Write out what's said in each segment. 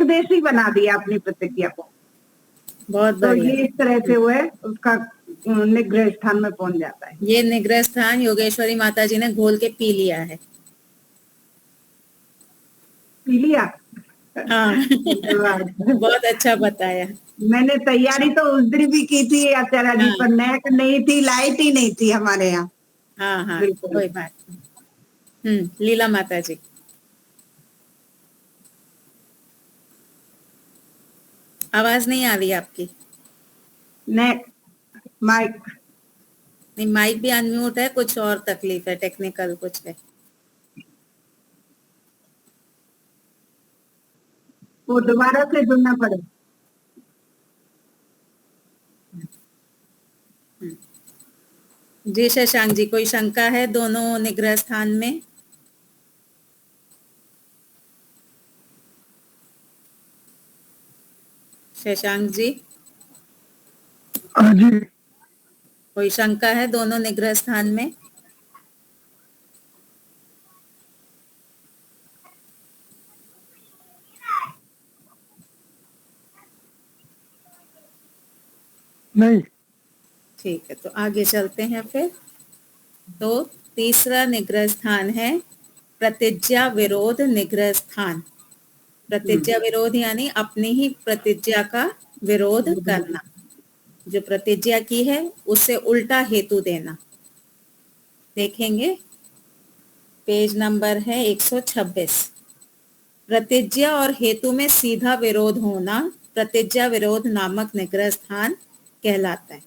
उपदेशी बना दिया अपनी प्रतिज्ञा को। बहुत तो बढ़िया। ये इस तरह से वो है, उसका निग्रह स्थान में पहुंच जाता है। ये निग्रह स्थान योगेश्वरी माता जी ने घोल के पी लिया है। पी लिया। हाँ। बहुत अच्छा बताया। मैंने तैयारी तो उस दिन भी की थी आचार्य जी, हाँ। पर नेट नहीं थी, लाइट ही नहीं थी हमारे यहाँ। हाँ हाँ, बिल्कुल। कोई बात नहीं। लीला माता जी। आवाज नहीं आ रही आपकी। नेट माइक नहीं, माइक भी अनम्यूट है, कुछ और तकलीफ है, टेक्निकल कुछ है। वो दोबारा से जुड़ना पड़े। जी शशांक जी, कोई शंका है दोनों निग्रह स्थान में? शशांक जी, हाँ जी। कोई शंका है दोनों निग्रह स्थान में? नहीं। ठीक है, तो आगे चलते हैं फिर। तो तीसरा निग्रह स्थान है प्रतिज्ञा विरोध निग्रह स्थान। प्रतिज्ञा विरोध यानी अपनी ही प्रतिज्ञा का विरोध करना, जो प्रतिज्ञा की है उससे उल्टा हेतु देना। देखेंगे, पेज नंबर है 126। प्रतिज्ञा और हेतु में सीधा विरोध होना प्रतिज्ञा विरोध नामक निग्रह स्थान कहलाता है।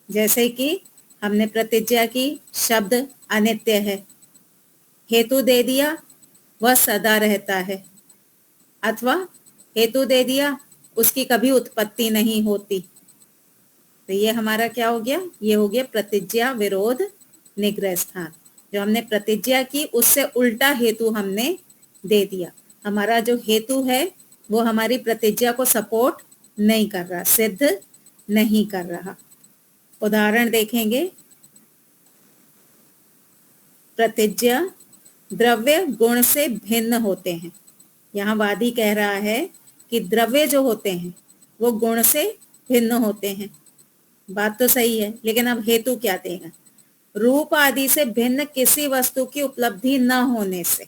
जैसे कि हमने प्रतिज्ञा की शब्द अनित्य है, हेतु दे दिया वह सदा रहता है, अथवा हेतु दे दिया उसकी कभी उत्पत्ति नहीं होती। तो ये हमारा क्या हो गया? ये हो गया प्रतिज्ञा विरोध निग्रह स्थान। जो हमने प्रतिज्ञा की उससे उल्टा हेतु हमने दे दिया। हमारा जो हेतु है वो हमारी प्रतिज्ञा को सपोर्ट नहीं कर रहा, सिद्ध नहीं कर रहा। उदाहरण देखेंगे। प्रतिज्ञा द्रव्य गुण से भिन्न होते हैं। यहाँ वादी कह रहा है कि द्रव्य जो होते हैं वो गुण से भिन्न होते हैं। बात तो सही है, लेकिन अब हेतु क्या देगा? रूप आदि से भिन्न किसी वस्तु की उपलब्धि न होने से।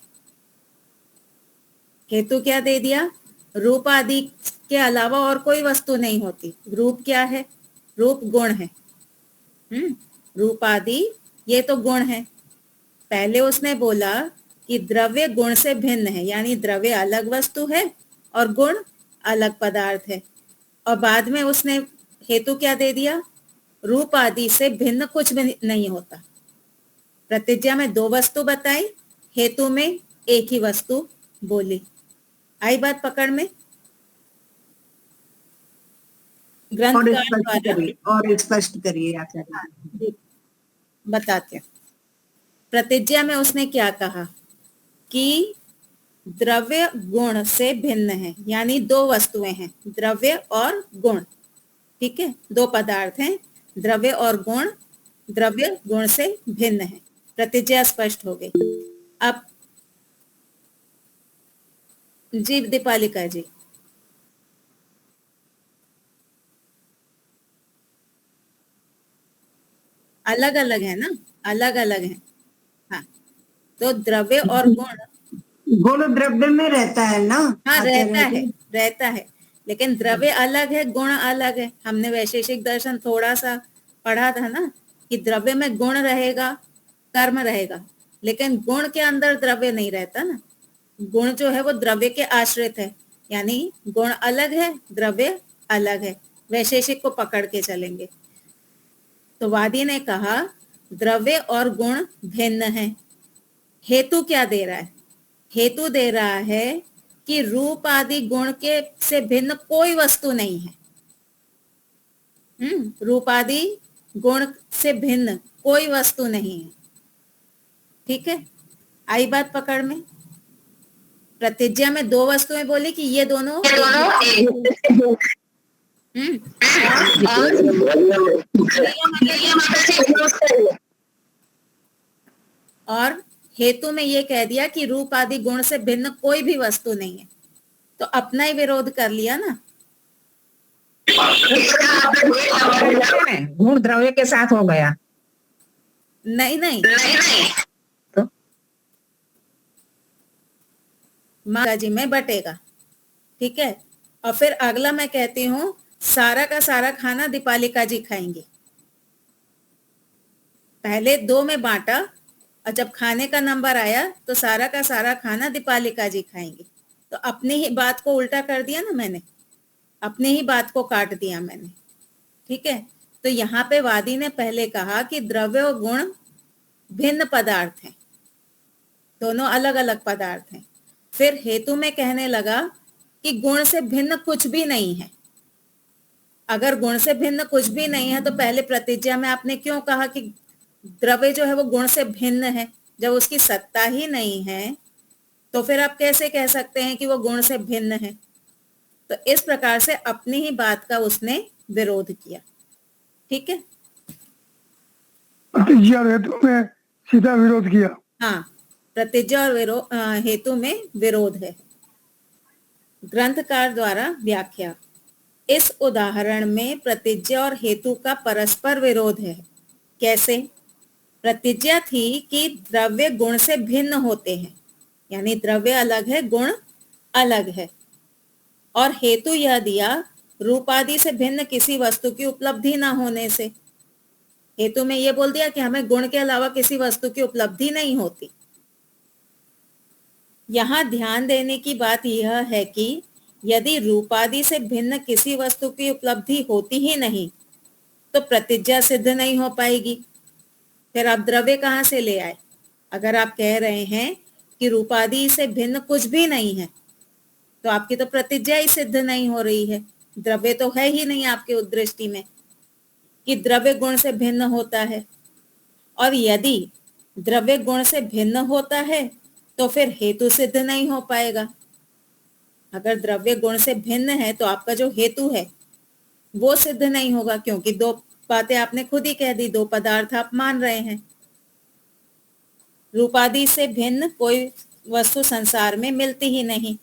हेतु क्या दे दिया? रूप आदि के अलावा और कोई वस्तु नहीं होती। रूप क्या है? रूप गुण है। रूप आदि ये तो गुण है। पहले उसने बोला कि द्रव्य गुण से भिन्न है, यानी द्रव्य अलग वस्तु है और गुण अलग पदार्थ है। और बाद में उसने हेतु क्या दे दिया? रूप आदि से भिन्न कुछ भी नहीं होता। प्रतिज्ञा में दो वस्तु बताई, हेतु में एक ही वस्तु बोली। आई बात पकड़ में? और स्पष्ट करिए आचार्य जी। बताते हैं। प्रतिज्ञा में उसने क्या कहा कि द्रव्य गुण से भिन्न है, यानी दो वस्तुएं हैं, द्रव्य और गुण। ठीक है, दो पदार्थ हैं, द्रव्य और गुण। द्रव्य गुण से भिन्न है। प्रतिज्ञा स्पष्ट हो गई। अब जी दीपालिका जी, अलग अलग है ना? अलग अलग है। हाँ, तो द्रव्य और गुण द्रव्य में रहता है ना? हाँ, रहता है, लेकिन द्रव्य अलग है, गुण अलग है। हमने वैशेषिक दर्शन थोड़ा सा पढ़ा था ना कि द्रव्य में गुण रहेगा, कर्म रहेगा, लेकिन गुण के अंदर द्रव्य नहीं रहता ना। गुण जो है वो द्रव्य के आश्रित है, यानी गुण अलग है, द्रव्य अलग है। वैशेषिक को पकड़ के चलेंगे। तो वादी ने कहा द्रव्य और गुण भिन्न है। हेतु क्या दे रहा है? हेतु दे रहा है कि रूप आदि गुण के से भिन्न कोई वस्तु नहीं है। रूप आदि गुण से भिन्न कोई वस्तु नहीं है। ठीक है, आई बात पकड़ में? प्रतिज्ञा में दो वस्तुएं बोली कि ये दोनों और हेतु में ये कह दिया कि रूप आदि गुण से भिन्न कोई भी वस्तु नहीं है। तो अपना ही विरोध कर लिया ना। गुण द्रव्य के साथ हो गया। नहीं नहीं, तो माता जी में बटेगा, ठीक है। और फिर अगला मैं कहती हूँ सारा का सारा खाना दीपालिका जी खाएंगे। पहले 2 में बांटा और जब खाने का नंबर आया तो सारा का सारा खाना दीपालिका जी खाएंगे। तो अपनी ही बात को उल्टा कर दिया ना मैंने, अपनी ही बात को काट दिया मैंने, ठीक है। तो यहाँ पे वादी ने पहले कहा कि द्रव्य और गुण भिन्न पदार्थ हैं, दोनों अलग अलग पदार्थ हैं। फिर हेतु में कहने लगा कि गुण से भिन्न कुछ भी नहीं है। अगर गुण से भिन्न कुछ भी नहीं है तो पहले प्रतिज्ञा में आपने क्यों कहा कि द्रव्य जो है वो गुण से भिन्न है? जब उसकी सत्ता ही नहीं है तो फिर आप कैसे कह सकते हैं कि वो गुण से भिन्न है? तो इस प्रकार से अपनी ही बात का उसने विरोध किया, ठीक है। प्रतिज्ञा और हेतु में सीधा विरोध किया। हाँ, प्रतिज्ञा और हेतु में विरोध है। ग्रंथकार द्वारा व्याख्या। इस उदाहरण में प्रतिज्ञा और हेतु का परस्पर विरोध है। कैसे? प्रतिज्ञा थी कि द्रव्य गुण से भिन्न होते हैं, यानी द्रव्य अलग है, गुण अलग है। और हेतु यह दिया रूपादि से भिन्न किसी वस्तु की उपलब्धि ना होने से। हेतु में यह बोल दिया कि हमें गुण के अलावा किसी वस्तु की उपलब्धि नहीं होती। यहाँ ध्यान देने की बात यह है कि यदि रूपादि से भिन्न किसी वस्तु की उपलब्धि होती ही नहीं तो प्रतिज्ञा सिद्ध नहीं हो पाएगी। फिर आप द्रव्य कहाँ से ले आए? अगर आप कह रहे हैं कि रूपादि से भिन्न कुछ भी नहीं है तो आपकी तो प्रतिज्ञा ही सिद्ध नहीं हो रही है। द्रव्य तो है ही नहीं आपके दृष्टि में कि द्रव्य गुण से भिन्न होता है। और यदि द्रव्य गुण से भिन्न होता है तो फिर हेतु सिद्ध नहीं हो पाएगा। अगर द्रव्य गुण से भिन्न है तो आपका जो हेतु है वो सिद्ध नहीं होगा, क्योंकि 2 बातें आपने खुद ही कह दी, 2 पदार्थ आप मान रहे हैं। रूपादि से भिन्न कोई वस्तु संसार में मिलती ही नहीं।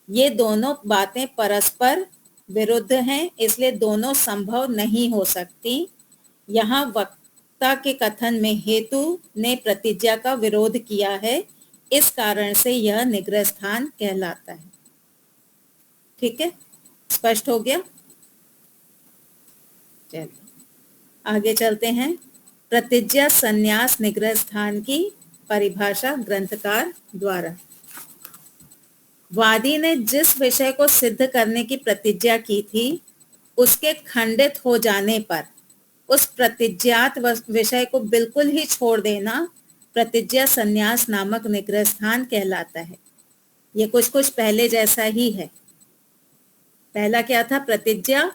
ये दोनों बातें परस्पर विरुद्ध हैं, इसलिए दोनों संभव नहीं हो सकती। यहाँ वक्ता के कथन में हेतु ने प्रतिज्ञा का विरोध किया है, इस कारण से यह निग्रह स्थान कहलाता है। ठीक है, स्पष्ट हो गया? चलिए आगे चलते हैं। प्रतिज्ञा संन्यास निग्रह स्थान की परिभाषा ग्रंथकार द्वारा। वादी ने जिस विषय को सिद्ध करने की प्रतिज्ञा की थी उसके खंडित हो जाने पर उस प्रतिज्ञात विषय को बिल्कुल ही छोड़ देना प्रतिज्ञा संन्यास नामक निग्रह स्थान कहलाता है। ये कुछ कुछ पहले जैसा ही है। पहला क्या था? प्रतिज्ञा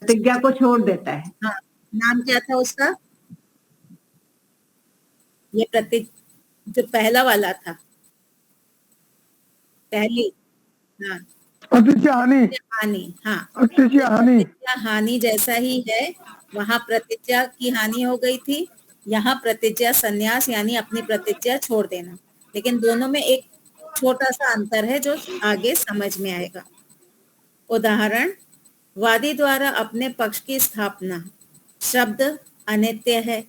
प्रतिज्ञा को छोड़ देता है। हाँ, नाम क्या था उसका? ये जो पहला वाला था, पहली, हाँ, प्रतिज्ञा हानि। हानि। हाँ, प्रतिज्ञा हानि। प्रतिज्ञा हानि जैसा ही है। वहां प्रतिज्ञा की हानि हो गई थी, यहाँ प्रतिज्ञा संन्यास यानी अपनी प्रतिज्ञा छोड़ देना। लेकिन दोनों में एक छोटा सा अंतर है जो आगे समझ में आएगा। उदाहरण, वादी द्वारा अपने पक्ष की स्थापना। शब्द अनित्य है।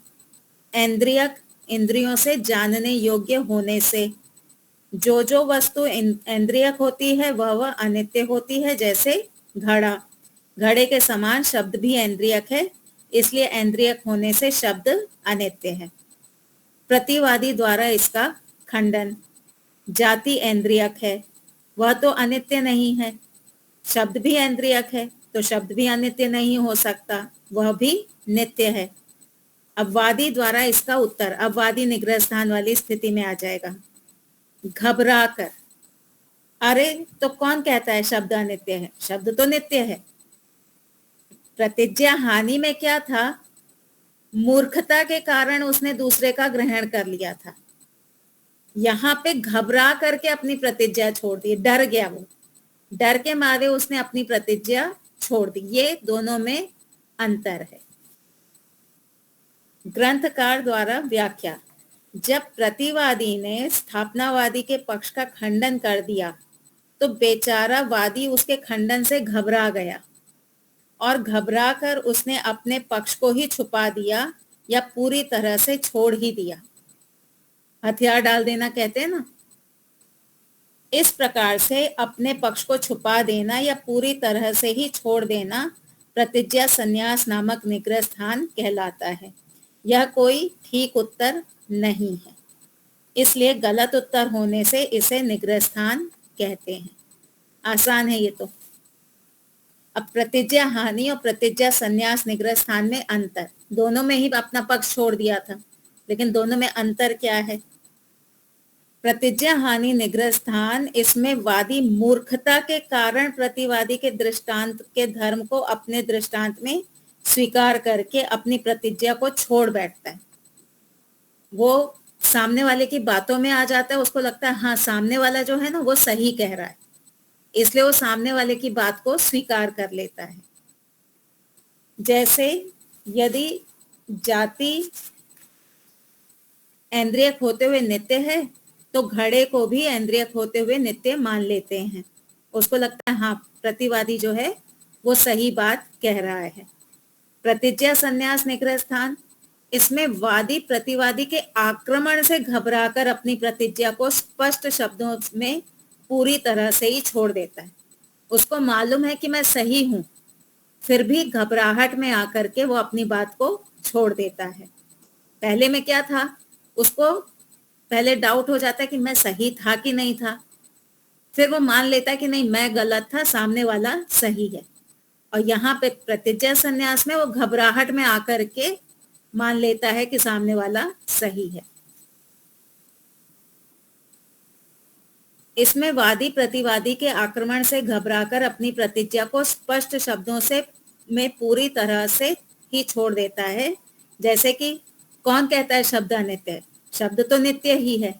इंद्रियक इंद्रियों से जानने योग्य होने से जो वस्तु इंद्रियक होती है वह अनित्य होती है। जैसे घड़ा, घड़े के समान शब्द भी इंद्रियक है, इसलिए इंद्रियक होने से शब्द अनित्य है। प्रतिवादी द्वारा इसका खंडन। जाति इंद्रियक है, वह तो अनित्य नहीं है। शब्द भी इंद्रियक है तो शब्द भी अनित्य नहीं हो सकता, वह भी नित्य है। अब वादी द्वारा इसका उत्तर, अब वादी निग्रह स्थान वाली स्थिति में आ जाएगा। घबरा कर। अरे तो कौन कहता है शब्द अनित्य है? शब्द तो नित्य है। प्रतिज्ञा हानि में क्या था? मूर्खता के कारण उसने दूसरे का ग्रहण कर लिया था। यहाँ पे घबरा करके अपनी प्रतिज्ञा छोड़ दी, डर गया, वो डर के मारे उसने अपनी प्रतिज्ञा छोड़ दी। ये दोनों में अंतर है। ग्रंथकार द्वारा व्याख्या। जब प्रतिवादी ने स्थापनावादी के पक्ष का खंडन कर दिया तो बेचारा वादी उसके खंडन से घबरा गया और घबराकर उसने अपने पक्ष को ही छुपा दिया या पूरी तरह से छोड़ ही दिया। हथियार डाल देना कहते हैं ना। इस प्रकार से अपने पक्ष को छुपा देना या पूरी तरह से ही छोड़ देना प्रतिज्ञा संन्यास नामक निग्रह स्थान कहलाता है। यह कोई ठीक उत्तर नहीं है, इसलिए गलत उत्तर होने से इसे निग्रह स्थान कहते हैं। आसान है ये तो। अब प्रतिज्ञा हानि और प्रतिज्ञा संन्यास निग्रह स्थान में अंतर, दोनों में ही अपना पक्ष छोड़ दिया था, लेकिन दोनों में अंतर क्या है? प्रतिज्ञा हानि निग्रह स्थान, इसमें वादी मूर्खता के कारण प्रतिवादी के दृष्टांत के धर्म को अपने दृष्टांत में स्वीकार करके अपनी प्रतिज्ञा को छोड़ बैठता है। वो सामने वाले की बातों में आ जाता है, उसको लगता है हाँ सामने वाला जो है ना वो सही कह रहा है, इसलिए वो सामने वाले की बात को स्वीकार कर लेता है। जैसे यदि जाति ऐन्द्रियक होते हुए नित्य है तो घड़े को भी ऐन्द्रियक होते हुए नित्य मान लेते हैं। उसको लगता है हाँ प्रतिवादी जो है वो सही बात कह रहा है। प्रतिज्ञा संन्यास निग्रह स्थान, इसमें वादी प्रतिवादी के आक्रमण से घबराकर अपनी प्रतिज्ञा को स्पष्ट शब्दों में पूरी तरह से ही छोड़ देता है। उसको मालूम है कि मैं सही हूं, फिर भी घबराहट में आकर के वो अपनी बात को छोड़ देता है। पहले में क्या था, उसको पहले डाउट हो जाता है कि मैं सही था कि नहीं था, फिर वो मान लेता है कि नहीं मैं गलत था, सामने वाला सही है। और यहाँ पे प्रतिज्ञा संन्यास में वो घबराहट में आकर के मान लेता है कि सामने वाला सही है। इसमें वादी प्रतिवादी के आक्रमण से घबराकर अपनी प्रतिज्ञा को स्पष्ट शब्दों से में पूरी तरह से ही छोड़ देता है। जैसे कि कौन कहता है शब्द अनित्य है? शब्द तो नित्य ही है।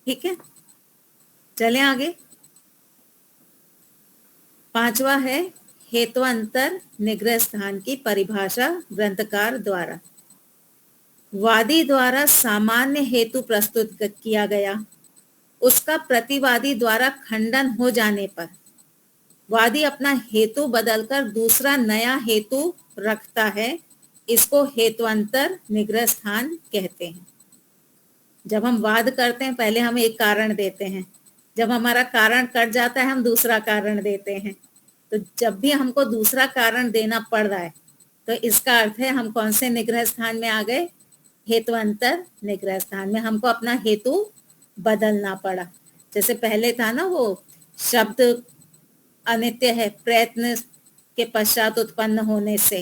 ठीक है, चलें आगे। पांचवा है हेत्वांतर निग्रह स्थान की परिभाषा ग्रंथकार द्वारा। वादी द्वारा सामान्य हेतु प्रस्तुत किया गया, उसका प्रतिवादी द्वारा खंडन हो जाने पर वादी अपना हेतु बदलकर दूसरा नया हेतु रखता है। इसको हेत्वांतर निग्रह स्थान कहते हैं। जब हम वाद करते हैं पहले हम एक कारण देते हैं, जब हमारा कारण कट जाता है हम दूसरा कारण देते हैं। तो जब भी हमको दूसरा कारण देना पड़ रहा है तो इसका अर्थ है हम कौन से निग्रह स्थान में आ गए? हेत्वांतर निग्रह स्थान में। हमको अपना हेतु बदलना पड़ा। जैसे पहले था ना वो शब्द अनित्य है प्रयत्न के पश्चात उत्पन्न होने से,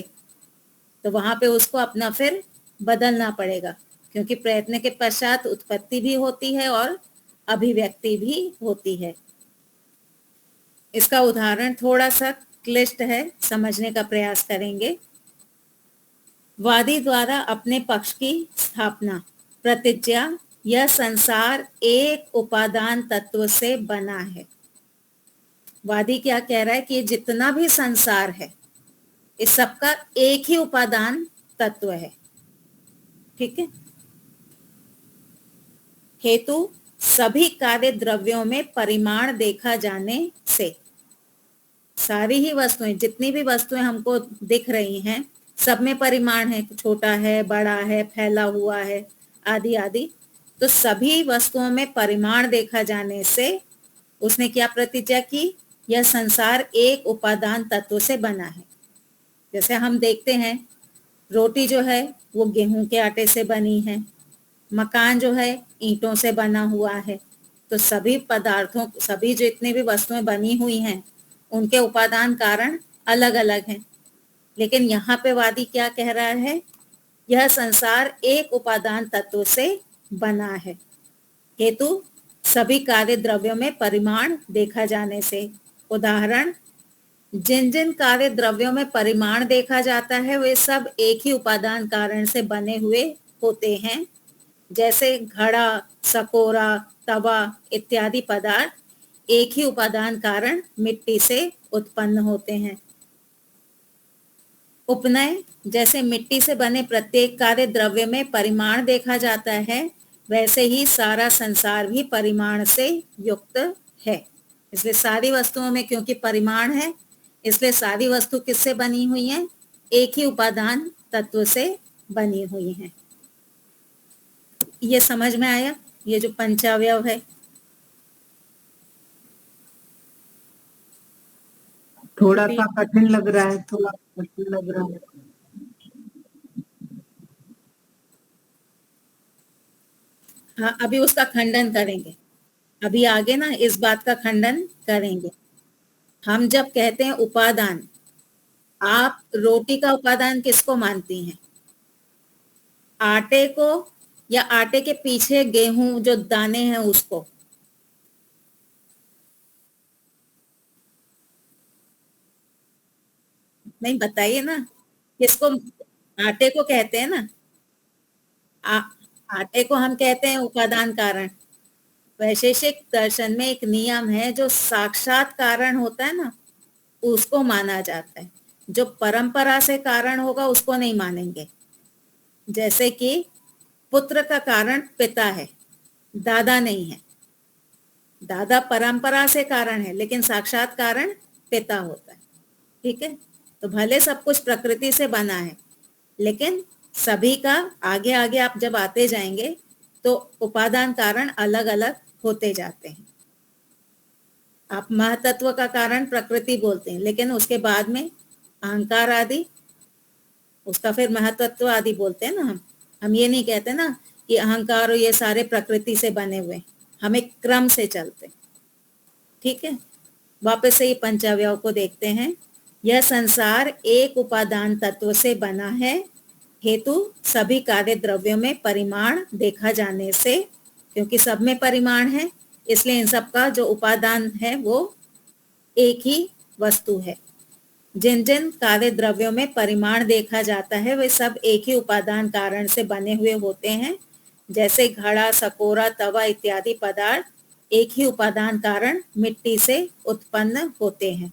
तो वहां पे उसको अपना फिर बदलना पड़ेगा, क्योंकि प्रयत्न के पश्चात उत्पत्ति भी होती है और अभिव्यक्ति भी होती है। इसका उदाहरण थोड़ा सा क्लिष्ट है, समझने का प्रयास करेंगे। वादी द्वारा अपने पक्ष की स्थापना, प्रतिज्ञा, यह संसार एक उपादान तत्व से बना है। वादी क्या कह रहा है कि जितना भी संसार है इस सबका एक ही उपादान तत्व है। ठीक है। हेतु, सभी कार्य द्रव्यों में परिमाण देखा जाने से, सारी ही वस्तुएं, जितनी भी वस्तुएं हमको दिख रही हैं सब में परिमाण है, छोटा है, बड़ा है, फैला हुआ है, आदि आदि। तो सभी वस्तुओं में परिमाण देखा जाने से उसने क्या प्रतिज्ञा की? यह संसार एक उपादान तत्व से बना है। जैसे हम देखते हैं रोटी जो है वो गेहूं के आटे से बनी है, मकान जो है ईंटों से बना हुआ है। तो सभी पदार्थों, सभी जो इतनी भी वस्तुएं बनी हुई हैं उनके उपादान कारण अलग अलग हैं। लेकिन यहाँ पे वादी क्या कह रहा है? यह संसार एक उपादान तत्व से बना है। हेतु, सभी कार्य द्रव्यों में परिमाण देखा जाने से। उदाहरण, जिन जिन कार्य द्रव्यों में परिमाण देखा जाता है वे सब एक ही उपादान कारण से बने हुए होते हैं। जैसे घड़ा, सकोरा, तवा इत्यादि पदार्थ एक ही उपादान कारण मिट्टी से उत्पन्न होते हैं। उपनय जैसे मिट्टी से बने प्रत्येक कार्य द्रव्य में परिमाण देखा जाता है, वैसे ही सारा संसार भी परिमाण से युक्त है। इसलिए सारी वस्तुओं में क्योंकि परिमाण है, इसलिए सारी वस्तु किससे बनी हुई है? एक ही उपादान तत्व से बनी हुई है। ये समझ में आया? ये जो पंचावयव है, थोड़ा सा कठिन लग रहा है, थोड़ा कठिन लग रहा है। हाँ, अभी उसका खंडन करेंगे। अभी आगे ना इस बात का खंडन करेंगे। हम जब कहते हैं उपादान, आप रोटी का उपादान किसको मानती हैं? आटे को, या आटे के पीछे गेहूं जो दाने हैं उसको? नहीं, बताइए ना, किसको? आटे को कहते हैं ना। आ, आटे को हम कहते हैं उपादान कारण। वैशेषिक दर्शन में एक नियम है, जो साक्षात कारण होता है ना, उसको माना जाता है। जो परंपरा से कारण होगा उसको नहीं मानेंगे। जैसे कि पुत्र का कारण पिता है, दादा नहीं है। दादा परंपरा से कारण है, लेकिन साक्षात कारण पिता होता है। ठीक है, तो भले सब कुछ प्रकृति से बना है, लेकिन सभी का आगे आगे आप जब आते जाएंगे तो उपादान कारण अलग अलग होते जाते हैं। आप महतत्व का कारण प्रकृति बोलते हैं, लेकिन उसके बाद में अहंकार आदि, उसका फिर महतत्व आदि बोलते हैं ना। हम ये नहीं कहते ना कि अहंकार और ये सारे प्रकृति से बने हुए, हम एक क्रम से चलते। ठीक है, वापस से ये पंचावयव को देखते हैं। यह संसार एक उपादान तत्व से बना है, हेतु सभी कार्य द्रव्यों में परिमाण देखा जाने से, क्योंकि सब में परिमाण है, इसलिए इन सब का जो उपादान है वो एक ही वस्तु है। जिन जिन कार्य द्रव्यों में परिमाण देखा जाता है वे सब एक ही उपादान कारण से बने हुए होते हैं। जैसे घड़ा, सकोरा, तवा इत्यादि पदार्थ एक ही उपादान कारण मिट्टी से उत्पन्न होते हैं।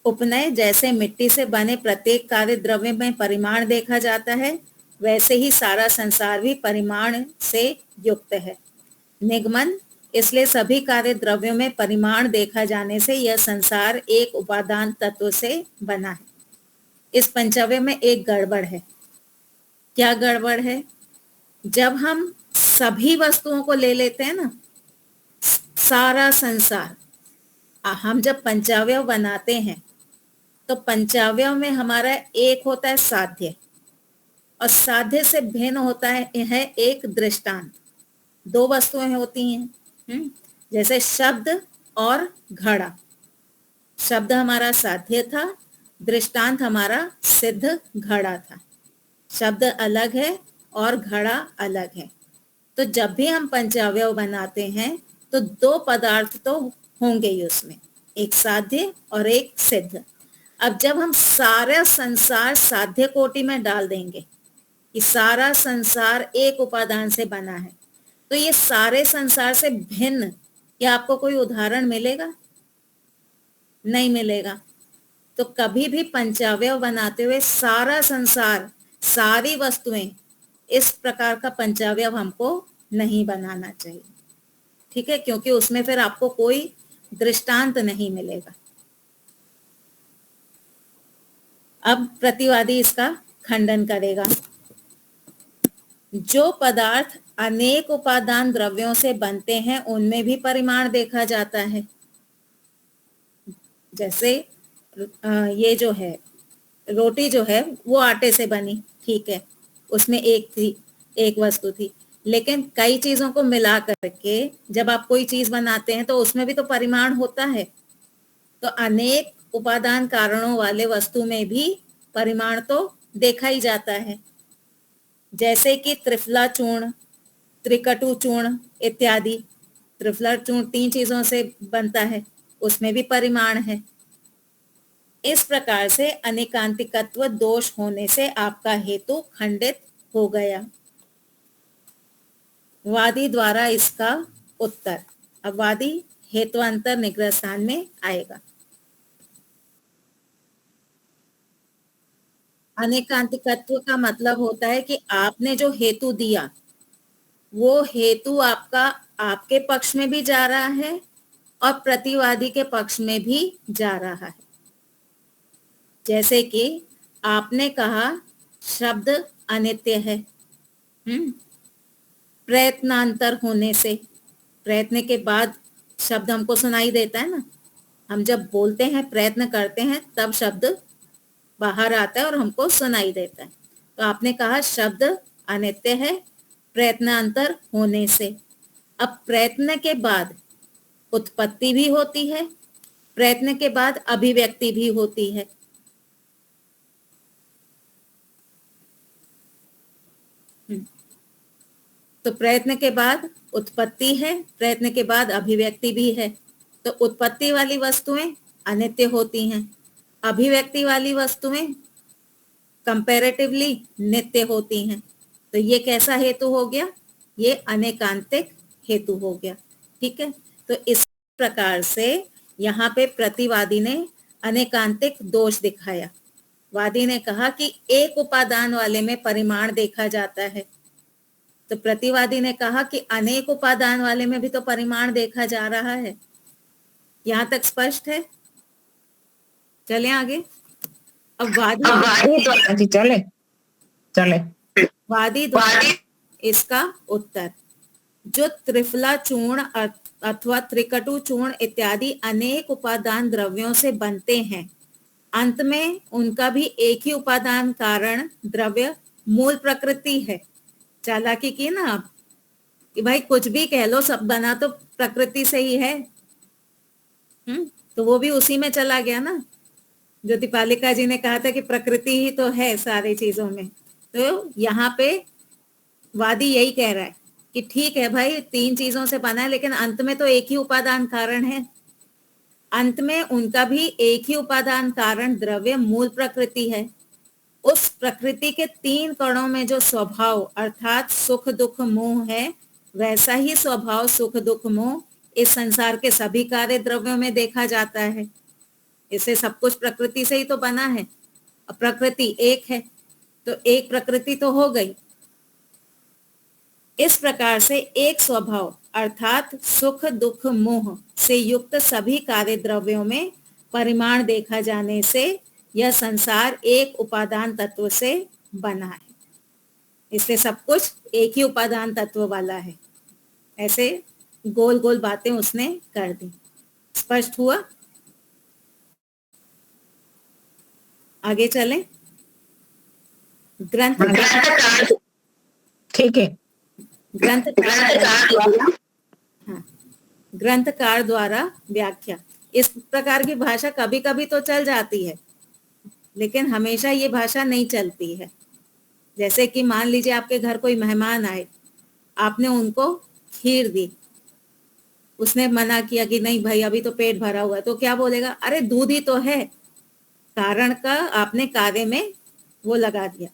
उपनय जैसे मिट्टी से बने प्रत्येक कार्य द्रव्य में परिमाण देखा जाता है, वैसे ही सारा संसार भी परिमाण से युक्त है। निगमन, इसलिए सभी कार्य द्रव्यों में परिमाण देखा जाने से यह संसार एक उपादान तत्व से बना है। इस पंचव्य में एक गड़बड़ है। क्या गड़बड़ है? जब हम सभी वस्तुओं को ले लेते हैं ना, सारा संसार, हम जब पंचावयव बनाते हैं तो पंचावयव में हमारा एक होता है साध्य, और साध्य से भिन्न होता है एक दृष्टांत। दो वस्तुएं होती हैं, जैसे शब्द और घड़ा। शब्द हमारा साध्य था, दृष्टांत हमारा सिद्ध घड़ा था। शब्द अलग है और घड़ा अलग है। तो जब भी हम पंचावयव बनाते हैं तो दो पदार्थ तो होंगे ही उसमें, एक साध्य और एक सिद्ध। अब जब हम सारा संसार साध्य कोटि में डाल देंगे कि सारा संसार एक उपादान से बना है, तो ये सारे संसार से भिन्न, क्या आपको कोई उदाहरण मिलेगा? नहीं मिलेगा। तो कभी भी पंचावयव बनाते हुए सारा संसार, सारी वस्तुएं, इस प्रकार का पंचावयव हमको नहीं बनाना चाहिए। ठीक है, क्योंकि उसमें फिर आपको कोई दृष्टांत नहीं मिलेगा। अब प्रतिवादी इसका खंडन करेगा। जो पदार्थ अनेक उपादान द्रव्यों से बनते हैं उनमें भी परिमाण देखा जाता है। जैसे ये जो है रोटी जो है वो आटे से बनी, ठीक है, उसमें एक वस्तु थी, लेकिन कई चीजों को मिला करके जब आप कोई चीज बनाते हैं तो उसमें भी तो परिमाण होता है। तो अनेक उपादान कारणों वाले वस्तु में भी परिमाण तो देखा ही जाता है। जैसे कि त्रिफला चूर्ण, त्रिकटु चूर्ण इत्यादि। त्रिफला चूर्ण 3 चीजों से बनता है, उसमें भी परिमाण है। इस प्रकार से अनेकांतिकत्व दोष होने से आपका हेतु खंडित हो गया। वादी द्वारा इसका उत्तर। अब वादी हेतुअंतर निग्रह स्थान में आएगा। अनेकांतिकत्व का मतलब होता है कि आपने जो हेतु दिया वो हेतु आपका आपके पक्ष में भी जा रहा है और प्रतिवादी के पक्ष में भी जा रहा है। जैसे कि आपने कहा शब्द अनित्य है, प्रयत्नांतर होने से, प्रयत्न के बाद शब्द हमको सुनाई देता है ना, हम जब बोलते हैं प्रयत्न करते हैं तब शब्द बाहर आता है और हमको सुनाई देता है। तो आपने कहा शब्द अनित्य है प्रयत्नांतर होने से। अब प्रयत्न के बाद उत्पत्ति भी होती है, प्रयत्न के बाद अभिव्यक्ति भी होती है। तो प्रयत्न के बाद उत्पत्ति है, प्रयत्न के बाद अभिव्यक्ति भी है। तो उत्पत्ति वाली वस्तुएं अनित्य होती हैं, अभिव्यक्ति वाली वस्तुएं कंपैरेटिवली नित्य होती हैं। तो ये कैसा हेतु हो गया? ये अनेकांतिक हेतु हो गया। ठीक है, तो इस प्रकार से यहाँ पे प्रतिवादी ने अनेकांतिक दोष दिखाया। वादी ने कहा कि एक उपादान वाले में परिमाण देखा जाता है, तो प्रतिवादी ने कहा कि अनेक उपादान वाले में भी तो परिमाण देखा जा रहा है। यहां तक स्पष्ट है? चलें आगे। अब वादी चले चले वादी द्वारा इसका उत्तर, जो त्रिफला चूर्ण अथवा त्रिकटु चूर्ण इत्यादि अनेक उपादान द्रव्यों से बनते हैं, अंत में उनका भी एक ही उपादान कारण द्रव्य मूल प्रकृति है। चालाकी की ना आप कि भाई कुछ भी कह लो, सब बना तो प्रकृति से ही है। तो वो भी उसी में चला गया ना, जो दीपालिका जी ने कहा था कि प्रकृति ही तो है सारी चीजों में। तो यहाँ पे वादी यही कह रहा है कि ठीक है भाई, तीन चीजों से बना है, लेकिन अंत में तो एक ही उपादान कारण है। अंत में उनका भी एक ही उपादान कारण द्रव्य मूल प्रकृति है। उस प्रकृति के तीन कणों में जो स्वभाव अर्थात सुख दुख मोह है, वैसा ही स्वभाव सुख दुख मोह इस संसार के सभी कार्य द्रव्यों में देखा जाता है। इसे सब कुछ प्रकृति से ही तो बना है। अब प्रकृति एक है तो एक प्रकृति तो हो गई। इस प्रकार से एक स्वभाव अर्थात सुख दुख मोह से युक्त सभी कार्य द्रव्यों में परिमाण देखा जाने से यह संसार एक उपादान तत्व से बना है। इसलिए सब कुछ एक ही उपादान तत्व वाला है। ऐसे गोल गोल बातें उसने कर दी। स्पष्ट हुआ? आगे चलें। ग्रंथकार, ठीक है। ग्रंथकार द्वारा व्याख्या। इस प्रकार की भाषा कभी कभी तो चल जाती है, लेकिन हमेशा ये भाषा नहीं चलती है। जैसे कि मान लीजिए आपके घर कोई मेहमान आए, आपने उनको खीर दी, उसने मना किया कि नहीं भाई अभी तो पेट भरा हुआ है, तो क्या बोलेगा? अरे दूध ही तो है। कारण का आपने कार्य में वो लगा दिया,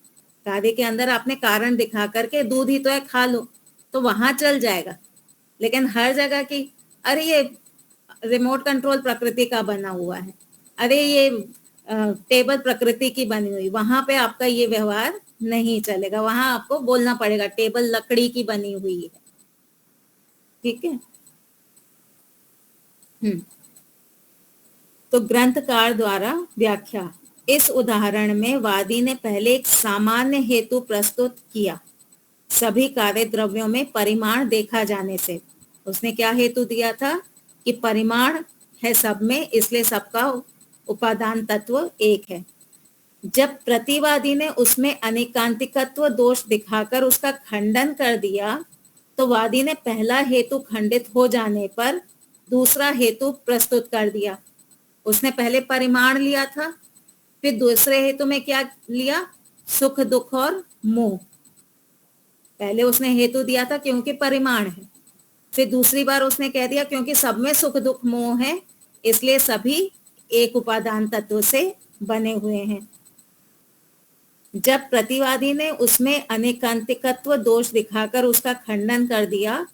कार्य के अंदर आपने कारण दिखा करके दूध ही तो है खा लो, तो वहां चल जाएगा। लेकिन हर जगह की अरे ये रिमोट कंट्रोल प्रकृति का बना हुआ है, अरे ये टेबल प्रकृति की बनी हुई, वहां पे आपका ये व्यवहार नहीं चलेगा। वहां आपको बोलना पड़ेगा टेबल लकड़ी की बनी हुई है। ठीक है। तो ग्रंथकार द्वारा व्याख्या। इस उदाहरण में वादी ने पहले एक सामान्य हेतु प्रस्तुत किया, सभी कार्य द्रव्यों में परिमाण देखा जाने से। उसने क्या हेतु दिया था कि परिमाण है सब में, इसलिए सबका उपादान तत्व एक है। जब प्रतिवादी ने उसमें अनेकांतिकत्व दोष दिखाकर उसका खंडन कर दिया, तो वादी ने पहला हेतु खंडित हो जाने पर दूसरा हेतु प्रस्तुत कर दिया। उसने पहले परिमाण लिया था, फिर दूसरे हेतु में क्या लिया? सुख दुख और मोह। पहले उसने हेतु दिया था क्योंकि परिमाण है, फिर दूसरी बार उसने कह दिया क्योंकि सब में सुख दुख मोह है, इसलिए सभी एक उपादान तत्व से बने हुए हैं। जब प्रतिवादी ने उसमें अनेकांतिकत्व दोष दिखाकर उसका खंडन कर दिया,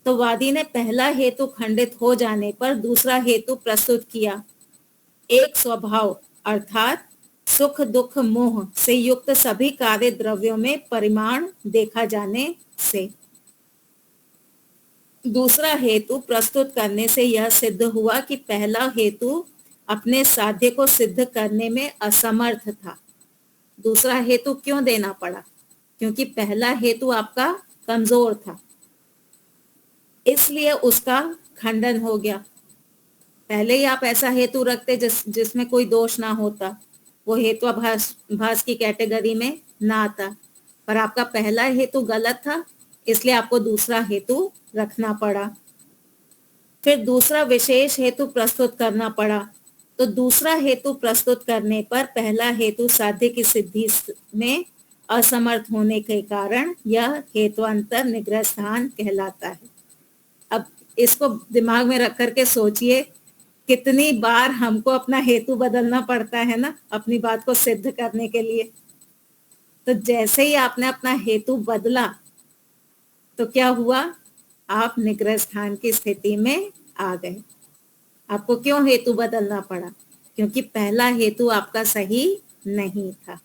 तो वादी ने पहला हेतु खंडित हो जाने पर दूसरा हेतु प्रस्तुत किया, एक स्वभाव अर्थात सुख दुख मोह से युक्त सभी कार्य द्रव्यों में परिमाण देखा जाने से। दूसरा हेतु प्रस्तुत करने से यह सिद्ध हुआ कि पहला हेतु अपने साध्य को सिद्ध करने में असमर्थ था। दूसरा हेतु क्यों देना पड़ा? क्योंकि पहला हेतु आपका कमजोर था, इसलिए उसका खंडन हो गया। पहले ही आप ऐसा हेतु रखते जिसमें कोई दोष ना होता, वो हेतु भास की कैटेगरी में ना आता, पर आपका पहला हेतु गलत था, इसलिए आपको दूसरा हेतु रखना पड़ा। फिर दूसरा विशेष हेतु प्रस्तुत करना पड़ा। तो दूसरा हेतु प्रस्तुत करने पर पहला हेतु साध्य की सिद्धि में असमर्थ होने के कारण यह हेतुअंतर निग्रह स्थान कहलाता है। अब इसको दिमाग में रख करके सोचिए, कितनी बार हमको अपना हेतु बदलना पड़ता है ना, अपनी बात को सिद्ध करने के लिए। तो जैसे ही आपने अपना हेतु बदला तो क्या हुआ? आप निग्रह स्थान की स्थिति में आ गए। आपको क्यों हेतु बदलना पड़ा? क्योंकि पहला हेतु आपका सही नहीं था।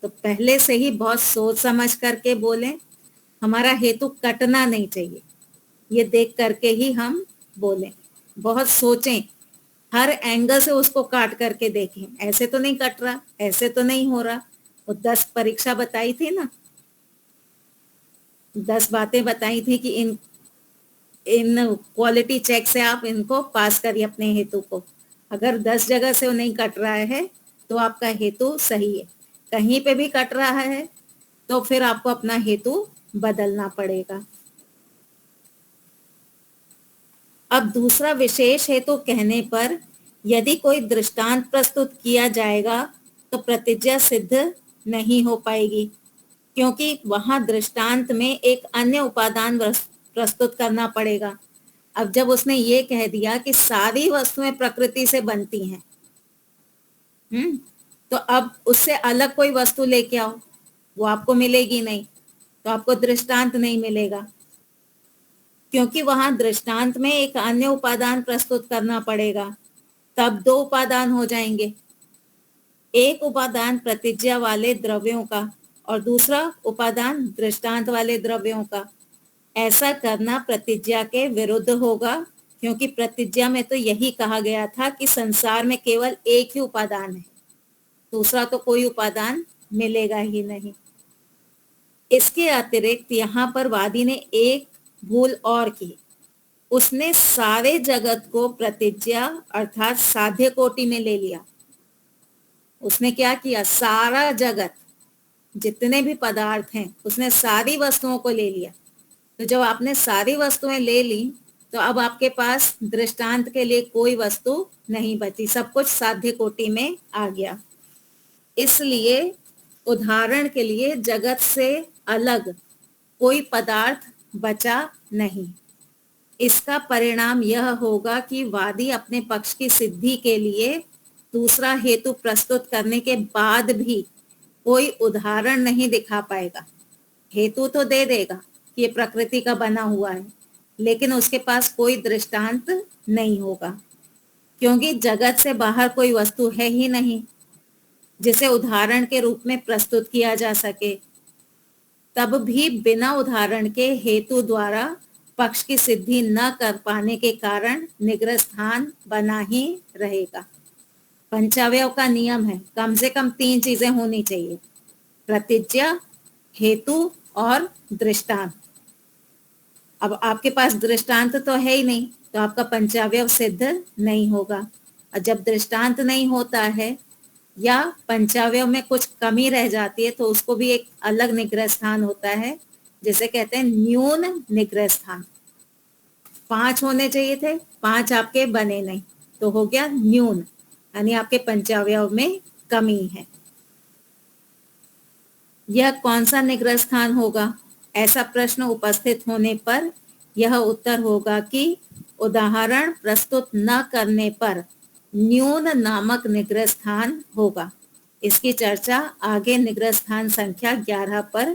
तो पहले से ही बहुत सोच समझ करके बोलें, हमारा हेतु कटना नहीं चाहिए, ये देख करके ही हम बोलें। बहुत सोचें, हर एंगल से उसको काट करके देखें, ऐसे तो नहीं कट रहा, ऐसे तो नहीं हो रहा। वो 10 परीक्षा बताई थी ना, 10 बातें बताई थी कि इन क्वालिटी चेक से आप इनको पास करिए अपने हेतु को। अगर 10 जगह से वो नहीं कट रहा है तो आपका हेतु सही है। कहीं पे भी कट रहा है तो फिर आपको अपना हेतु बदलना पड़ेगा। अब दूसरा विशेष हेतु कहने पर यदि कोई दृष्टांत प्रस्तुत किया जाएगा तो प्रतिज्ञा सिद्ध नहीं हो पाएगी, क्योंकि वहां दृष्टांत में एक अन्य उपादान प्रस्तुत करना पड़ेगा। अब जब उसने ये कह दिया कि सारी वस्तुएं प्रकृति से बनती हैं, तो अब उससे अलग कोई वस्तु लेके आओ, वो आपको मिलेगी नहीं, तो आपको दृष्टांत नहीं मिलेगा, क्योंकि वहां दृष्टांत में एक अन्य उपादान प्रस्तुत करना पड़ेगा। तब 2 उपादान हो जाएंगे, एक उपादान प्रतिज्ञा वाले द्रव्यों का और दूसरा उपादान दृष्टांत वाले द्रव्यों का। ऐसा करना प्रतिज्ञा के विरुद्ध होगा, क्योंकि प्रतिज्ञा में तो यही कहा गया था कि संसार में केवल एक ही उपादान है, दूसरा तो कोई उपादान मिलेगा ही नहीं। इसके अतिरिक्त यहाँ पर वादी ने एक भूल और की, उसने सारे जगत को प्रतिज्ञा अर्थात साध्य कोटि में ले लिया। उसने क्या किया? सारा जगत, जितने भी पदार्थ हैं, उसने सारी वस्तुओं को ले लिया। तो जब आपने सारी वस्तुएं ले ली तो अब आपके पास दृष्टांत के लिए कोई वस्तु नहीं बची, सब कुछ साध्य कोटि में आ गया। इसलिए उदाहरण के लिए जगत से अलग कोई पदार्थ बचा नहीं। इसका परिणाम यह होगा कि वादी अपने पक्ष की सिद्धि के लिए दूसरा हेतु प्रस्तुत करने के बाद भी कोई उदाहरण नहीं दिखा पाएगा। हेतु तो दे देगा कि ये प्रकृति का बना हुआ है, लेकिन उसके पास कोई दृष्टांत नहीं होगा, क्योंकि जगत से बाहर कोई वस्तु है ही नहीं जिसे उदाहरण के रूप में प्रस्तुत किया जा सके। तब भी बिना उदाहरण के हेतु द्वारा पक्ष की सिद्धि न कर पाने के कारण निग्रह स्थान बना ही रहेगा। पंचावयव का नियम है, कम से कम 3 चीजें होनी चाहिए, प्रतिज्ञा, हेतु और दृष्टांत। अब आपके पास दृष्टांत तो है ही नहीं, तो आपका पंचावयव सिद्ध नहीं होगा। और जब दृष्टांत नहीं होता है या पंचावयव में कुछ कमी रह जाती है तो उसको भी एक अलग निग्रह स्थान होता है, जिसे कहते हैं न्यून निग्रह स्थान। 5 होने चाहिए थे, 5 आपके बने नहीं, तो हो गया न्यून, यानी आपके पंचावयव में कमी है। यह कौन सा निग्रह स्थान होगा? ऐसा प्रश्न उपस्थित होने पर यह उत्तर होगा कि उदाहरण प्रस्तुत न करने पर न्यून नामक निग्रह स्थान होगा। इसकी चर्चा आगे निग्रह स्थान संख्या 11 पर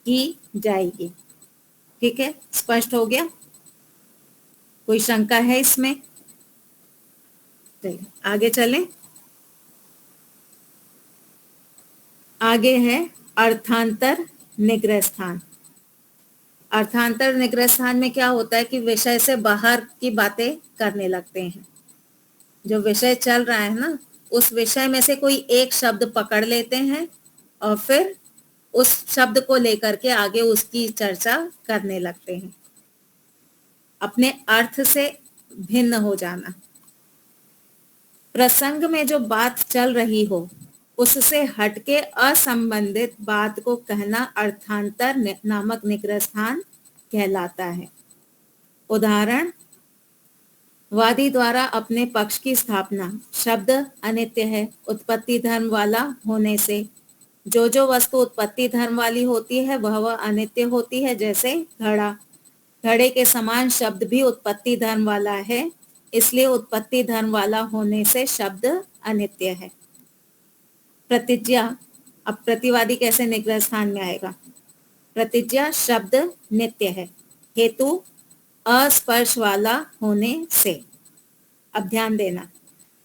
की जाएगी। ठीक है, स्पष्ट हो गया? कोई शंका है इसमें? चलिए आगे चलें। आगे है अर्थांतर निग्रह स्थान। अर्थांतर निग्रह स्थान में क्या होता है कि विषय से बाहर की बातें करने लगते हैं। जो विषय चल रहा है ना, उस विषय में से कोई एक शब्द पकड़ लेते हैं और फिर उस शब्द को लेकर के आगे उसकी चर्चा करने लगते हैं। अपने अर्थ से भिन्न हो जाना। प्रसंग में जो बात चल रही हो उससे हटके असंबंधित बात को कहना अर्थांतर नामक निग्रह स्थान कहलाता है। उदाहरण, वादी द्वारा अपने पक्ष की स्थापना। शब्द अनित्य है, उत्पत्ति धर्म वाला होने से जो वस्तु उत्पत्ति धर्म वाली होती है वह अनित्य होती है। जैसे घड़ा, घड़े के समान शब्द भी उत्पत्ति धर्म वाला है, इसलिए उत्पत्ति धर्म वाला होने से शब्द अनित्य है। प्रतिज्ञा, अब प्रतिवादी कैसे निग्रह स्थान में आएगा। प्रतिज्ञा शब्द नित्य है, हेतु अस्पर्श वाला होने से। अब ध्यान देना,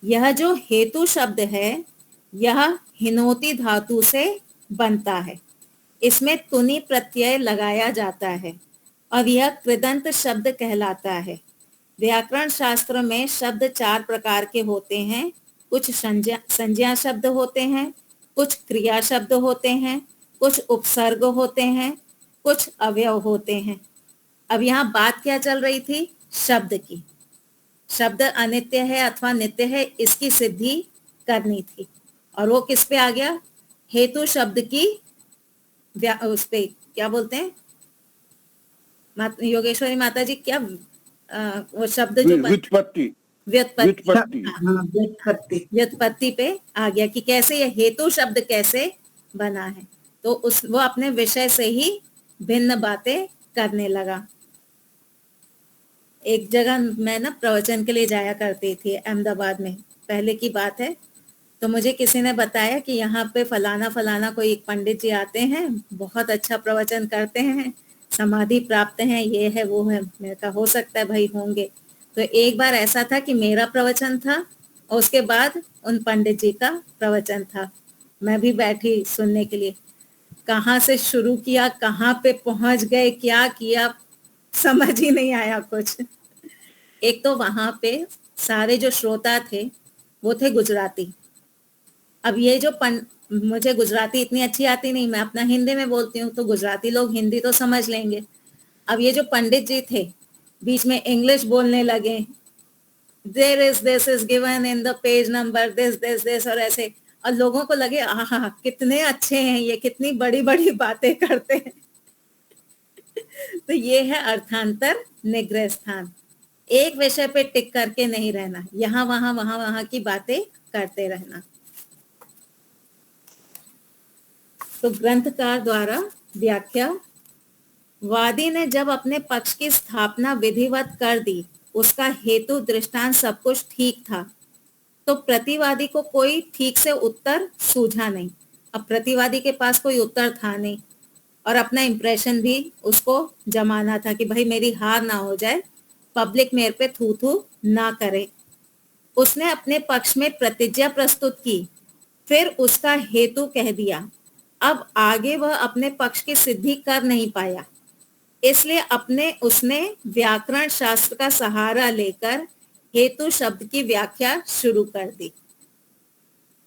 यह जो हेतु शब्द है यह हिनोति धातु से बनता है। इसमें तुनि प्रत्यय लगाया जाता है और यह कृदंत शब्द कहलाता है। व्याकरण शास्त्र में शब्द 4 प्रकार के होते हैं। कुछ संज्ञा शब्द होते हैं, कुछ क्रिया शब्द होते हैं, कुछ उपसर्ग होते हैं, कुछ अवयव होते हैं। अब यहाँ बात क्या चल रही थी? शब्द की। शब्द अनित्य है अथवा नित्य है इसकी सिद्धि करनी थी और वो किस पे आ गया? हेतु शब्द की उस पे क्या बोलते हैं योगेश्वरी माता जी, क्या वो शब्द जो व्युत्पत्ति व्युत्पत्ति व्युत्पत्ति पे आ गया कि कैसे ये हेतु शब्द कैसे बना है। तो वो अपने विषय से ही भिन्न बातें करने लगा। एक जगह मैं ना प्रवचन के लिए जाया करती थी अहमदाबाद में, पहले की बात है। तो मुझे किसी ने बताया कि यहाँ पे फलाना फलाना कोई एक पंडित जी आते हैं, बहुत अच्छा प्रवचन करते हैं, समाधि प्राप्त है, ये है वो है। मैंने कहा हो सकता है भाई होंगे। तो एक बार ऐसा था कि मेरा प्रवचन था और उसके बाद उन पंडित जी का प्रवचन था। मैं भी बैठी सुनने के लिए। कहाँ से शुरू किया, कहाँ पे पहुंच गए, क्या किया, समझ ही नहीं आया कुछ। एक तो वहां पे सारे जो श्रोता थे वो थे गुजराती। अब ये जो मुझे गुजराती इतनी अच्छी आती नहीं, मैं अपना हिंदी में बोलती हूँ, तो गुजराती लोग हिंदी तो समझ लेंगे। अब ये जो पंडित जी थे बीच में इंग्लिश बोलने लगे, there is this is given in the page number this और ऐसे, और लोगों को लगे आहा कितने अच्छे हैं ये, कितनी बड़ी बड़ी बातें करते हैं। तो ये है अर्थांतर निग्रह स्थान। एक विषय पे टिक करके नहीं रहना, यहाँ वहां की बातें करते रहना। तो ग्रंथकार द्वारा व्याख्या, वादी ने जब अपने पक्ष की स्थापना विधिवत कर दी, उसका हेतु दृष्टांत सब कुछ ठीक था, तो प्रतिवादी को कोई ठीक से उत्तर सूझा नहीं। अब प्रतिवादी के पास कोई उत्तर था नहीं और अपना इंप्रेशन भी उसको जमाना था कि भाई मेरी हार ना हो जाए, पब्लिक मेरे पे थू थू ना करे। उसने अपने पक्ष में प्रतिज्ञा प्रस्तुत की, फिर उसका हेतु कह दिया। अब आगे वह अपने पक्ष की सिद्धि कर नहीं पाया, इसलिए उसने व्याकरण शास्त्र का सहारा लेकर हेतु शब्द की व्याख्या शुरू कर दी।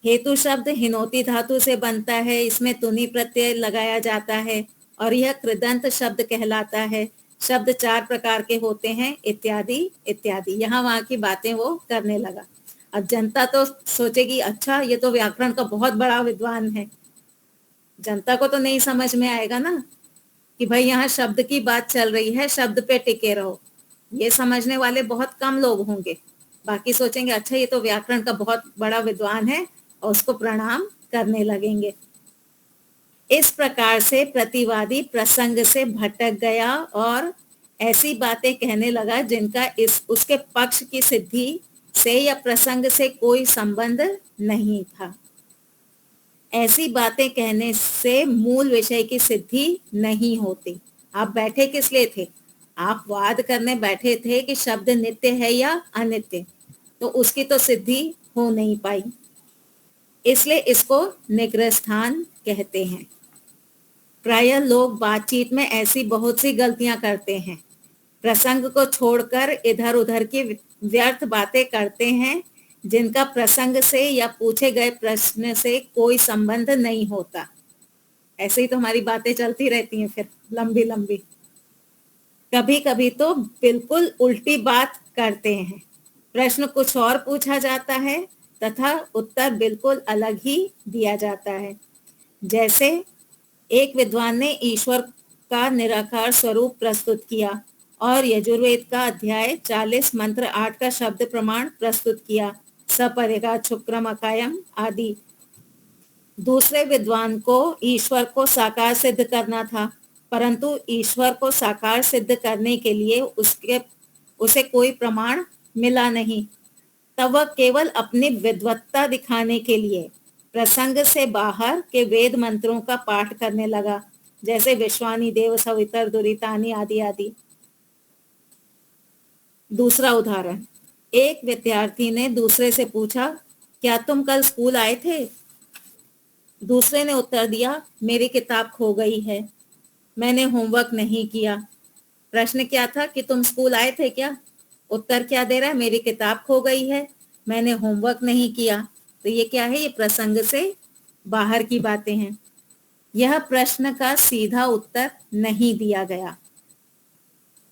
हेतु शब्द हिनोति धातु से बनता है, इसमें तुनि प्रत्यय लगाया जाता है और यह कृदंत शब्द कहलाता है। शब्द 4 प्रकार के होते हैं, इत्यादि इत्यादि। यहाँ वहां की बातें वो करने लगा। अब जनता तो सोचेगी अच्छा ये तो व्याकरण का बहुत बड़ा विद्वान है। जनता को तो नहीं समझ में आएगा ना कि भाई यहाँ शब्द की बात चल रही है, शब्द पे टिके रहो। ये समझने वाले बहुत कम लोग होंगे। बाकी सोचेंगे अच्छा ये तो व्याकरण का बहुत बड़ा विद्वान है और उसको प्रणाम करने लगेंगे। इस प्रकार से प्रतिवादी प्रसंग से भटक गया और ऐसी बातें कहने लगा जिनका उसके पक्ष की सिद्धि से या प्रसंग से कोई संबंध नहीं था। ऐसी बातें कहने से मूल विषय की सिद्धि नहीं होती। आप बैठे किस लिए थे? आप वाद करने बैठे थे कि शब्द नित्य है या अनित्य, तो उसकी तो सिद्धि हो नहीं पाई। इसलिए इसको निग्रह स्थान कहते हैं। प्रायः लोग बातचीत में ऐसी बहुत सी गलतियां करते हैं। प्रसंग को छोड़कर इधर उधर की व्यर्थ बातें करते हैं जिनका प्रसंग से या पूछे गए प्रश्न से कोई संबंध नहीं होता। ऐसे ही तो हमारी बातें चलती रहती हैं फिर लंबी लंबी। कभी कभी तो बिल्कुल उल्टी बात करते हैं। प्रश्न कुछ और पूछा जाता है तथा उत्तर बिल्कुल अलग ही दिया जाता है। जैसे एक विद्वान ने ईश्वर का निराकार स्वरूप प्रस्तुत किया और यजुर्वेद का अध्याय 40 मंत्र 8 का शब्द प्रमाण प्रस्तुत किया, सपरिगा शुक्रम अकायम आदि। दूसरे विद्वान को ईश्वर को साकार सिद्ध करना था, परंतु ईश्वर को साकार सिद्ध करने के लिए उसे कोई प्रमाण मिला नहीं। तब वह केवल अपनी विद्वत्ता दिखाने के लिए प्रसंग से बाहर के वेद मंत्रों का पाठ करने लगा, जैसे विश्वानी देव सवितर दुरितानी आदि आदि। दूसरा उदाहरण, एक विद्यार्थी ने दूसरे से पूछा, क्या तुम कल स्कूल आए थे? दूसरे ने उत्तर दिया, मेरी किताब खो गई है, मैंने होमवर्क नहीं किया। प्रश्न क्या था कि तुम स्कूल आए थे क्या? उत्तर क्या दे रहा है, मेरी किताब खो गई है, मैंने होमवर्क नहीं किया। तो ये क्या है? ये प्रसंग से बाहर की बातें हैं। यह प्रश्न का सीधा उत्तर नहीं दिया गया,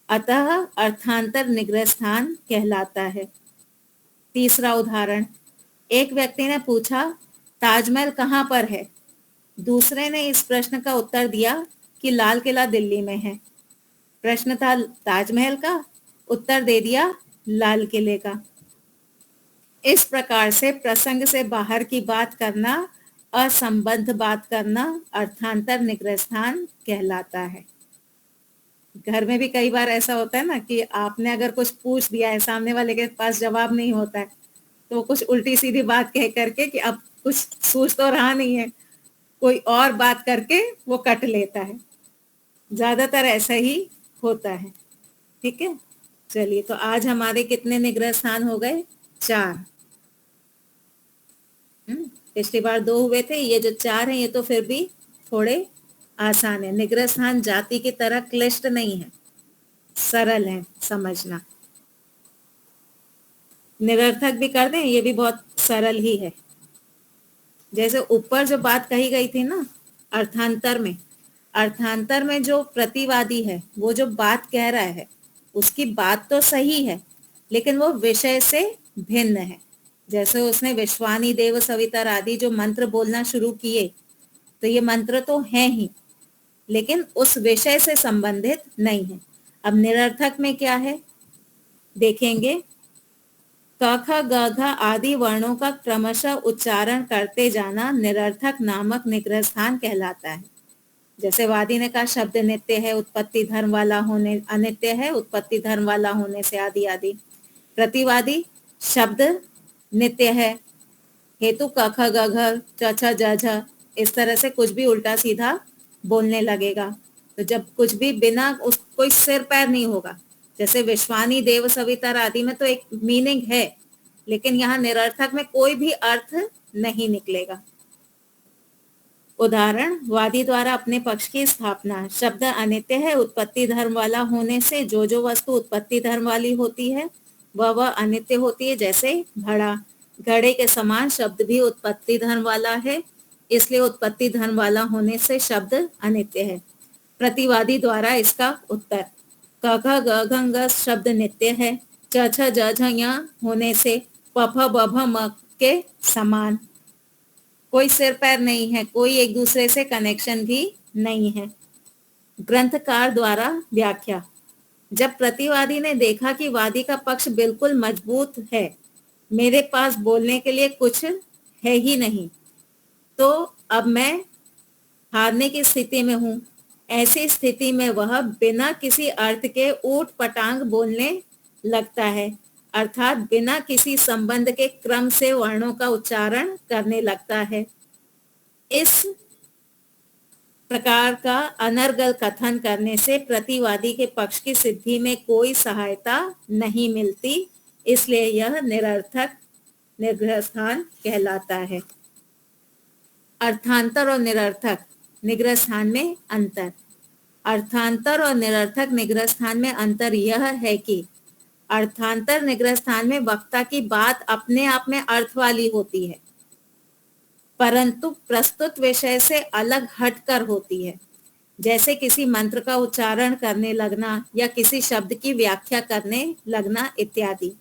अतः अर्थांतर निग्रह स्थान कहलाता है। तीसरा उदाहरण, एक व्यक्ति ने पूछा, ताजमहल कहाँ पर है? दूसरे ने इस प्रश्न का उत्तर दिया कि लाल किला दिल्ली में है। प्रश्न था ताजमहल का, उत्तर दे दिया लाल किले का। इस प्रकार से प्रसंग से बाहर की बात करना, असंबद्ध बात करना अर्थांतर निग्रह स्थान कहलाता है। घर में भी कई बार ऐसा होता है ना कि आपने अगर कुछ पूछ दिया है, सामने वाले के पास जवाब नहीं होता है, तो कुछ उल्टी सीधी बात कह करके कि अब कुछ सोच तो रहा नहीं है, कोई और बात करके वो कट लेता है। ज्यादातर ऐसा ही होता है। ठीक है, चलिए, तो आज हमारे कितने निग्रह स्थान हो गए? 4। पिछली बार 2 हुए थे, ये जो 4 हैं ये तो फिर भी थोड़े आसान है। निग्रह स्थान जाति की तरह क्लिष्ट नहीं है, सरल है समझना। निरर्थक भी कर दें, ये भी बहुत सरल ही है। जैसे ऊपर जो बात कही गई थी ना, अर्थांतर में जो प्रतिवादी है, वो जो बात कह रहा है, उसकी बात तो सही है, लेकिन वो विषय से भिन्न है। जैसे उसने विश्वानी देव सवितर आदि जो मंत्र बोलना शुरू किए, तो ये मंत्र तो हैं ही, लेकिन उस विषय से संबंधित नहीं है। अब निरर्थक में क्या है देखेंगे। क ख ग घ आदि वर्णों का क्रमशः उच्चारण करते जाना निरर्थक नामक निग्रह स्थान कहलाता है। जैसे वादी ने कहा शब्द नित्य है, उत्पत्ति धर्म वाला होने, अनित्य है, उत्पत्ति धर्म वाला होने से आदि आदि। प्रतिवादी शब्द नित्य है, हेतु क ख ग घ च छ ज झ, इस तरह से कुछ भी उल्टा सीधा बोलने लगेगा। तो जब कुछ भी बिना उस कोई सिर पैर नहीं होगा, जैसे विश्वानी देव सवितर आदि में तो एक मीनिंग है, लेकिन यहाँ निरर्थक में कोई भी अर्थ नहीं निकलेगा। उदाहरण, वादी द्वारा अपने पक्ष की स्थापना। शब्द अनित्य है, उत्पत्ति धर्म वाला होने से जो जो वस्तु उत्पत्ति धर्म वाली होती है वह अनित्य होती है। जैसे घड़ा, घड़े के समान शब्द भी उत्पत्ति धर्म वाला है, इसलिए उत्पत्ति धर्म वाला होने से शब्द अनित्य है। प्रतिवादी द्वारा इसका उत्तर, क ख ग घ ङ शब्द नित्य है, च छ ज झ ञ होने से प फ ब भ म के समान। कोई सिर पैर नहीं है, कोई एक दूसरे से कनेक्शन भी नहीं है। ग्रंथकार द्वारा व्याख्या। जब प्रतिवादी ने देखा कि वादी का पक्ष बिल्कुल मजबूत है, मेरे पास बोलने के लिए कुछ है ही नहीं, तो अब मैं हारने की स्थिति में हूं, ऐसी स्थिति में वह बिना किसी अर्थ के ऊट पटांग बोलने लगता है, अर्थात बिना किसी संबंध के क्रम से वर्णों का उच्चारण करने लगता है। इस प्रकार का अनर्गल कथन करने से प्रतिवादी के पक्ष की सिद्धि में कोई सहायता नहीं मिलती, इसलिए यह निरर्थक निग्रह स्थान कहलाता है। अर्थांतर और निरर्थक निग्रह स्थान में अंतर। अर्थांतर और निरर्थक निग्रह स्थान में अंतर यह है कि अर्थांतर निग्रह स्थान में वक्ता की बात अपने आप में अर्थ वाली होती है, परंतु प्रस्तुत विषय से अलग हटकर होती है, जैसे किसी मंत्र का उच्चारण करने लगना या किसी शब्द की व्याख्या करने लगना इत्यादि।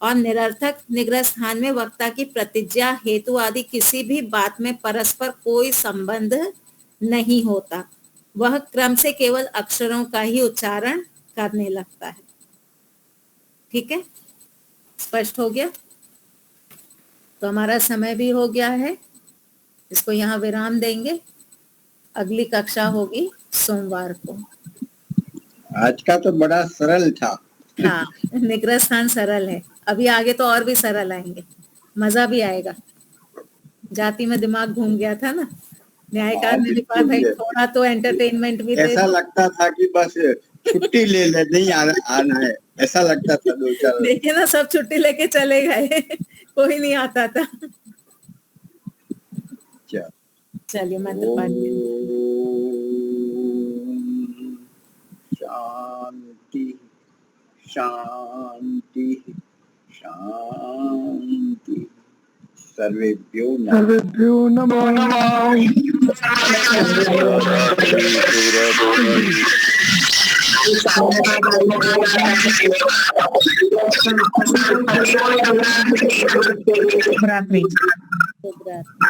और निरर्थक निग्रह स्थान में वक्ता की प्रतिज्ञा, हेतु आदि किसी भी बात में परस्पर कोई संबंध नहीं होता, वह क्रम से केवल अक्षरों का ही उच्चारण करने लगता है। ठीक है, स्पष्ट हो गया? तो हमारा समय भी हो गया है, इसको यहाँ विराम देंगे। अगली कक्षा होगी सोमवार को। आज का तो बड़ा सरल था। हाँ, निग्रह स्थान सरल है, अभी आगे तो और भी सरल आएंगे, मजा भी आएगा। जाति में दिमाग घूम गया था ना, न्यायकार ने लिखा भाई थोड़ा तो एंटरटेनमेंट भी दे ऐसा दो। लगता था कि बस छुट्टी ले ले, नहीं आना है, ऐसा लगता था 2-4। देखिए ना, सब छुट्टी लेके चले गए कोई नहीं आता था। चलिए मंत्र पाठ शांति शांति शांति। सर्वेभ्यो नमः। शुभ रात्रि। शुभ रात्रि।